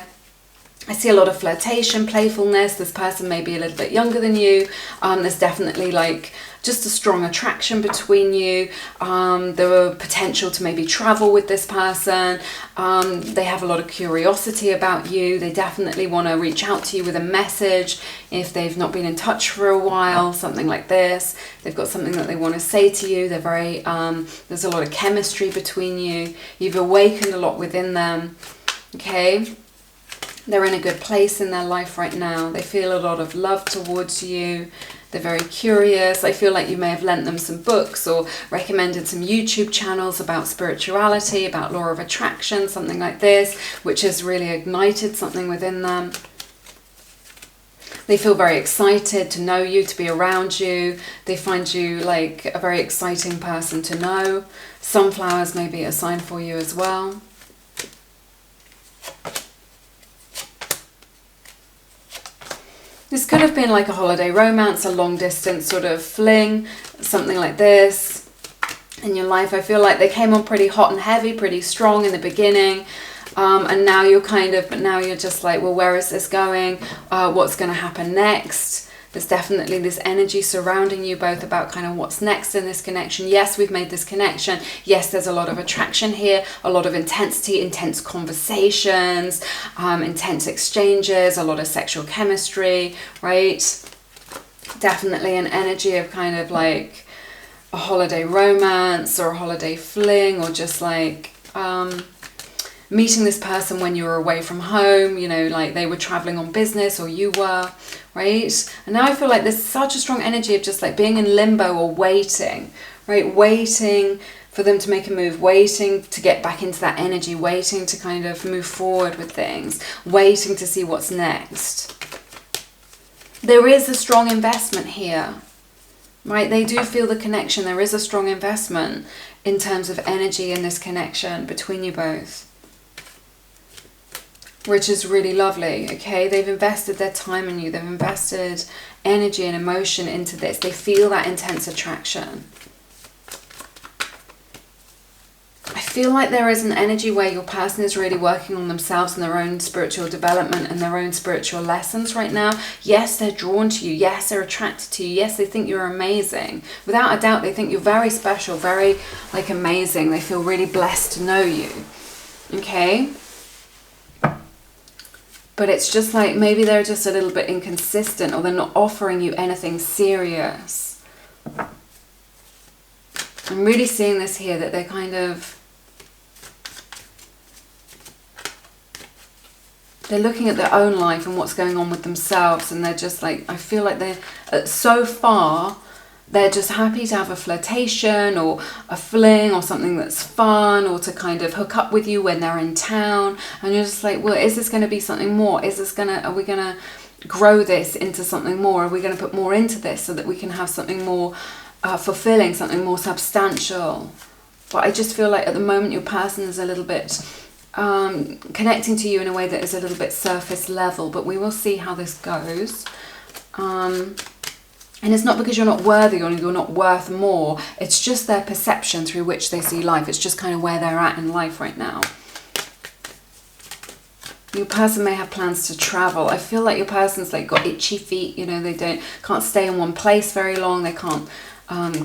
I see a lot of flirtation, playfulness. This person may be a little bit younger than you. There's definitely like just a strong attraction between you. The potential to maybe travel with this person. They have a lot of curiosity about you. They definitely want to reach out to you with a message if they've not been in touch for a while, something like this. They've got something that they want to say to you. They're very, there's a lot of chemistry between you. You've awakened a lot within them, okay? They're in a good place in their life right now. They feel a lot of love towards you. They're very curious. I feel like you may have lent them some books or recommended some YouTube channels about spirituality, about law of attraction, something like this, which has really ignited something within them. They feel very excited to know you, to be around you. They find you like a very exciting person to know. Sunflowers may be a sign for you as well. This could have been like a holiday romance, a long distance sort of fling, something like this in your life. I feel like they came on pretty hot and heavy, pretty strong in the beginning. And now you're but now you're just like, well, where is this going? What's going to happen next? There's definitely this energy surrounding you both about kind of what's next in this connection. Yes, we've made this connection. Yes, there's a lot of attraction here, a lot of intensity, intense conversations, intense exchanges, a lot of sexual chemistry, right? Definitely an energy of kind of like a holiday romance or a holiday fling, or just like meeting this person when you were away from home, you know, like they were traveling on business or you were, right? And now I feel like there's such a strong energy of just like being in limbo or waiting, right? Waiting for them to make a move, waiting to get back into that energy, waiting to kind of move forward with things, waiting to see what's next. there is a strong investment here, right? They do feel the connection. There is a strong investment in terms of energy in this connection between you both, which is really lovely, okay? They've invested their time in you. They've invested energy and emotion into this. They feel that intense attraction. I feel like there is an energy where your person is really working on themselves and their own spiritual development and their own spiritual lessons right now. Yes, they're drawn to you. Yes, they're attracted to you. Yes, they think you're amazing. Without a doubt, they think you're very special, very like amazing. They feel really blessed to know you. Okay? But it's just like maybe they're just a little bit inconsistent, or they're not offering you anything serious. I'm really seeing this here, that they're kind of, they're looking at their own life and what's going on with themselves, and they're just like, I feel like they're, so far, they're just happy to have a flirtation or a fling or something that's fun, or to kind of hook up with you when they're in town. And you're just like, well, is this going to be something more? Are we going to grow this into something more? Are we going to put more into this so that we can have something more fulfilling, something more substantial? But I just feel like at the moment your person is a little bit connecting to you in a way that is a little bit surface level, but we will see how this goes. And it's not because you're not worthy or you're not worth more. It's just their perception through which they see life. It's just kind of where they're at in life right now. Your person may have plans to travel. I feel like your person's like got itchy feet. You know, they can't stay in one place very long. They can't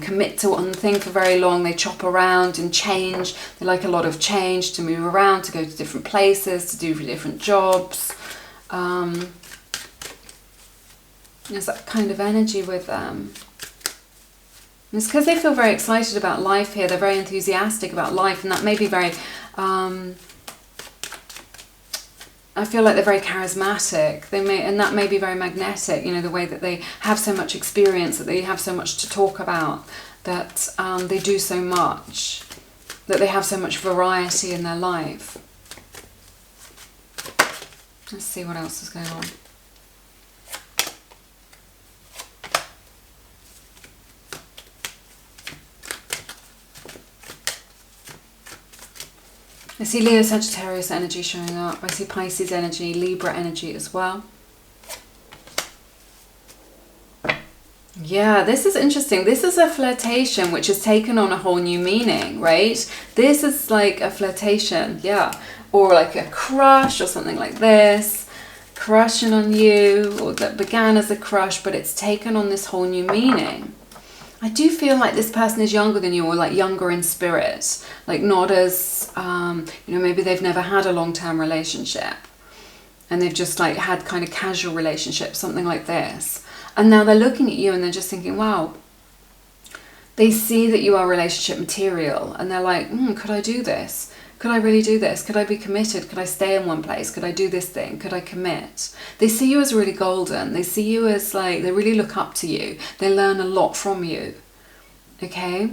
commit to one thing for very long. They chop around and change. They like a lot of change, to move around, to go to different places, to do different jobs. There's that kind of energy with them. And it's because they feel very excited about life here. They're very enthusiastic about life, and that may be very, I feel like they're very charismatic. And that may be very magnetic, you know, the way that they have so much experience, that they have so much to talk about, that they do so much, that they have so much variety in their life. Let's see what else is going on. I see Leo, Sagittarius energy showing up. I see Pisces energy, Libra energy as well. Yeah, this is interesting. This is a flirtation which has taken on a whole new meaning, right? This is like a flirtation, yeah. Or like a crush or something like this. Crushing on you, or that began as a crush, but it's taken on this whole new meaning. I do feel like this person is younger than you, or like younger in spirit, like not as, you know, maybe they've never had a long-term relationship and they've just like had kind of casual relationships, something like this. And now they're looking at you and they're just thinking, wow, they see that you are relationship material, and they're like, could I do this? Could I really do this? Could I be committed? Could I stay in one place? Could I do this thing? Could I commit? They see you as really golden. They see you as like, they really look up to you. They learn a lot from you. Okay?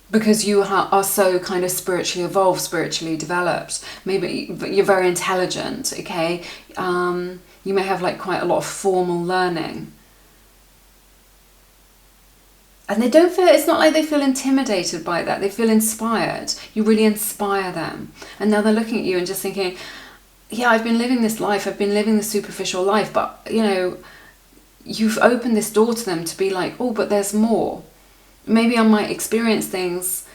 Because you are so kind of spiritually evolved, spiritually developed. Maybe you're very intelligent, okay? You may have like quite a lot of formal learning. And they don't feel, it's not like they feel intimidated by that. They feel inspired. You really inspire them. And now they're looking at you and just thinking, yeah, I've been living this life. I've been living the superficial life. But, you know, you've opened this door to them to be like, oh, but there's more. Maybe I might experience things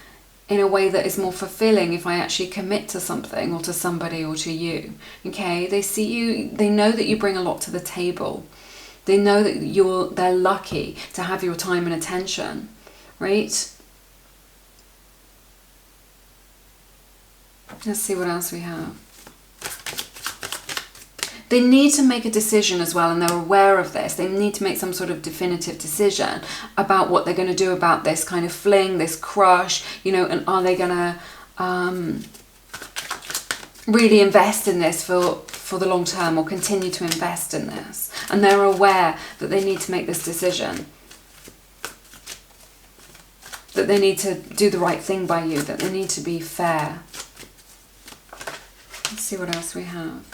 in a way that is more fulfilling if I actually commit to something or to somebody or to you. Okay? They see you, they know that you bring a lot to the table. They know that they're lucky to have your time and attention, right? Let's see what else we have. They need to make a decision as well, and they're aware of this. They need to make some sort of definitive decision about what they're going to do about this kind of fling, this crush, you know, and are they going to really invest in this for the long term, or continue to invest in this. And they're aware that they need to make this decision, that they need to do the right thing by you, that they need to be fair. Let's see what else we have.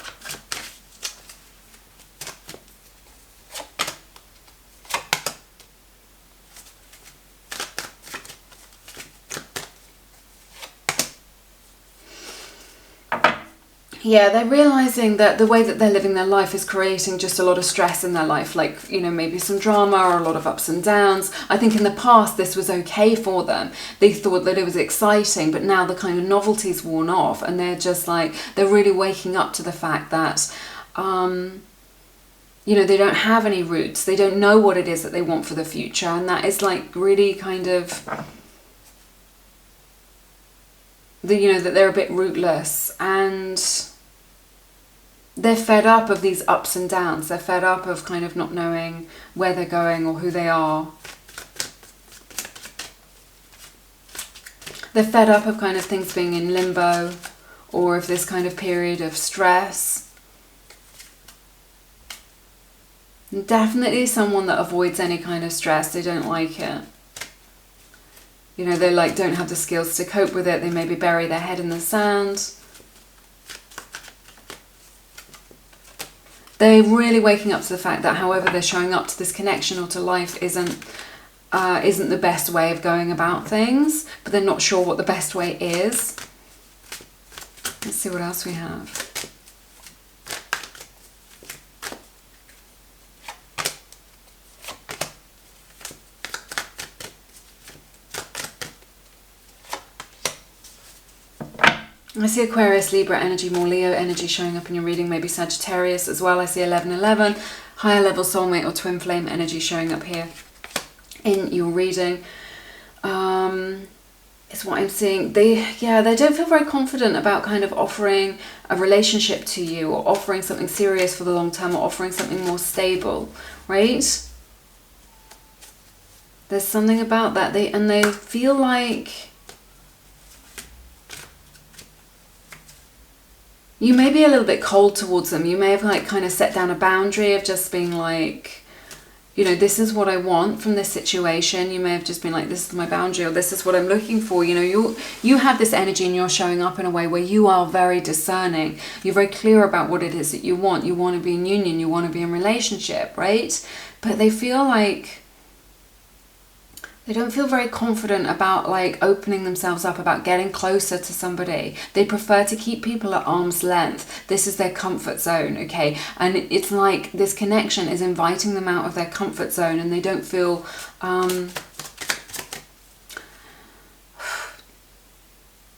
Yeah, they're realizing that the way that they're living their life is creating just a lot of stress in their life, like, you know, maybe some drama or a lot of ups and downs. I think in the past this was okay for them. They thought that it was exciting, but now the kind of novelty's worn off, and they're just like, they're really waking up to the fact that, you know, they don't have any roots. They don't know what it is that they want for the future, and that is like really kind of, you know, that they're a bit rootless, and they're fed up of these ups and downs. They're fed up of kind of not knowing where they're going or who they are. They're fed up of kind of things being in limbo, or of this kind of period of stress. And definitely someone that avoids any kind of stress. They don't like it. You know, they like don't have the skills to cope with it. They maybe bury their head in the sand. They're really waking up to the fact that however they're showing up to this connection or to life isn't the best way of going about things, but they're not sure what the best way is. Let's see what else we have. I see Aquarius, Libra energy, more Leo energy showing up in your reading, maybe Sagittarius as well. I see 1111, higher level soulmate or twin flame energy showing up here in your reading. Is what I'm seeing. They don't feel very confident about kind of offering a relationship to you, or offering something serious for the long term, or offering something more stable, right? There's something about that. They feel like you may be a little bit cold towards them. You may have like kind of set down a boundary of just being like, you know, this is what I want from this situation. You may have just been like, this is my boundary, or this is what I'm looking for. You know, you have this energy and you're showing up in a way where you are very discerning. You're very clear about what it is that you want. You want to be in union. You want to be in relationship, right? But they feel like they don't feel very confident about like opening themselves up, about getting closer to somebody. They prefer to keep people at arm's length. This is their comfort zone, okay? And it's like this connection is inviting them out of their comfort zone, and they don't feel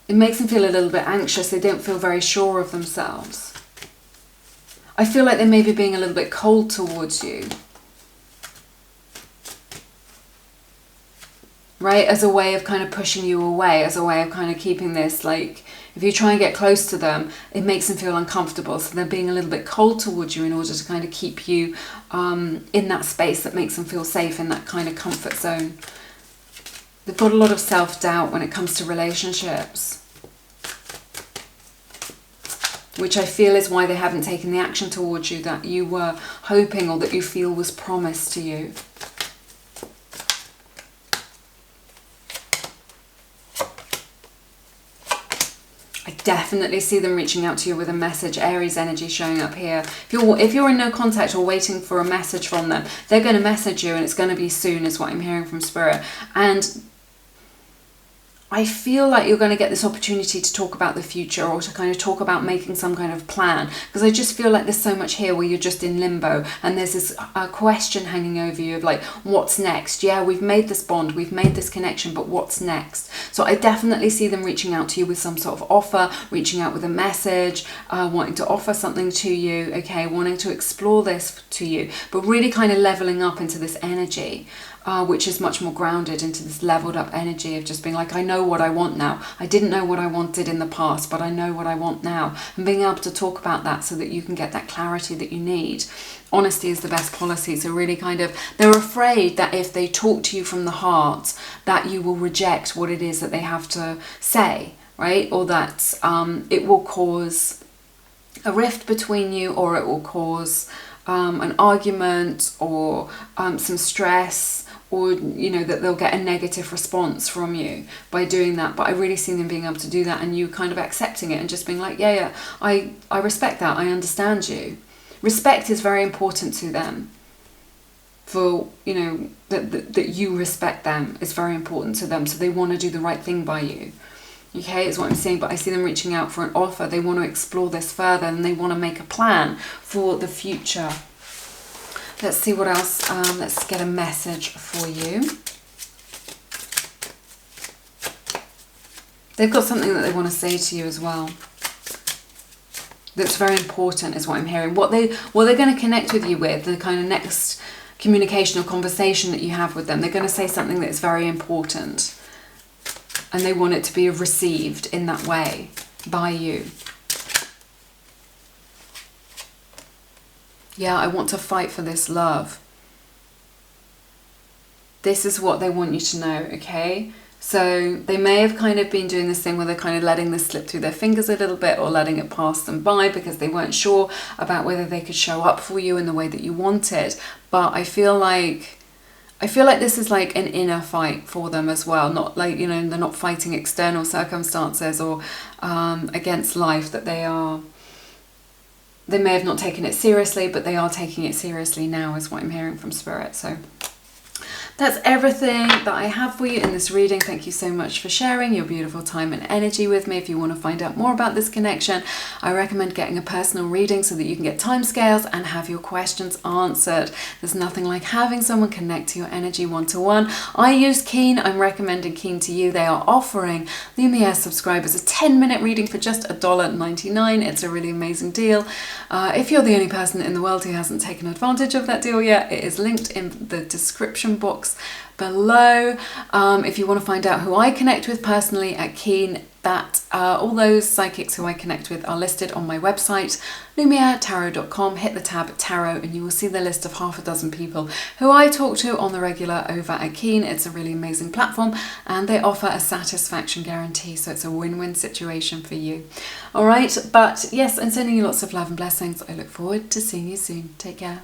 it makes them feel a little bit anxious. They don't feel very sure of themselves. I feel like they may be being a little bit cold towards you. Right, as a way of kind of pushing you away, as a way of kind of keeping this, like, if you try and get close to them, it makes them feel uncomfortable. So they're being a little bit cold towards you in order to kind of keep you in that space that makes them feel safe, in that kind of comfort zone. They've got a lot of self-doubt when it comes to relationships, which I feel is why they haven't taken the action towards you that you were hoping, or that you feel was promised to you. Definitely see them reaching out to you with a message. Aries energy showing up here. If you're in no contact or waiting for a message from them, they're going to message you, and it's going to be soon, is what I'm hearing from Spirit. And I feel like you're going to get this opportunity to talk about the future, or to kind of talk about making some kind of plan, because I just feel like there's so much here where you're just in limbo, and there's this question hanging over you of like, what's next? Yeah, we've made this bond, we've made this connection, but what's next? So I definitely see them reaching out to you with some sort of offer, reaching out with a message, wanting to offer something to you, okay, wanting to explore this to you, but really kind of leveling up into this energy. Which is much more grounded into this leveled up energy of just being like, I know what I want now. I didn't know what I wanted in the past, but I know what I want now. And being able to talk about that so that you can get that clarity that you need. Honesty is the best policy. So really kind of, they're afraid that if they talk to you from the heart, that you will reject what it is that they have to say, right? Or that it will cause a rift between you, or it will cause an argument, or some stress, or, you know, that they'll get a negative response from you by doing that. But I really see them being able to do that, and you kind of accepting it and just being like, yeah, I respect that, I understand you. Respect is very important to them. For, you know, that you respect them is very important to them, so they want to do the right thing by you. Okay, is what I'm seeing, but I see them reaching out for an offer. They want to explore this further and they want to make a plan for the future. Let's see what else. Let's get a message for you. They've got something that they want to say to you as well. That's very important, is what I'm hearing. What they're going to connect with you with, the kind of next communication or conversation that you have with them, they're going to say something that is very important. And they want it to be received in that way by you. Yeah, I want to fight for this love. This is what they want you to know, okay? So they may have kind of been doing this thing where they're kind of letting this slip through their fingers a little bit, or letting it pass them by because they weren't sure about whether they could show up for you in the way that you wanted. But I feel like this is like an inner fight for them as well. Not like, you know, they're not fighting external circumstances or against life, that they may have not taken it seriously, but they are taking it seriously now, is what I'm hearing from Spirit. So that's everything that I have for you in this reading. Thank you so much for sharing your beautiful time and energy with me. If you want to find out more about this connection, I recommend getting a personal reading so that you can get timescales and have your questions answered. There's nothing like having someone connect to your energy one-to-one. I use Keen. I'm recommending Keen to you. They are offering Lumiere subscribers a 10-minute reading for just $1.99. It's a really amazing deal. If you're the only person in the world who hasn't taken advantage of that deal yet, it is linked in the description box below. If you want to find out who I connect with personally at Keen, that all those psychics who I connect with are listed on my website, lumieretarot.com. Hit the tab Tarot and you will see the list of half a dozen people who I talk to on the regular over at Keen. It's a really amazing platform and they offer a satisfaction guarantee, so it's a win-win situation for you. All right, but yes, I'm sending you lots of love and blessings. I look forward to seeing you soon. Take care.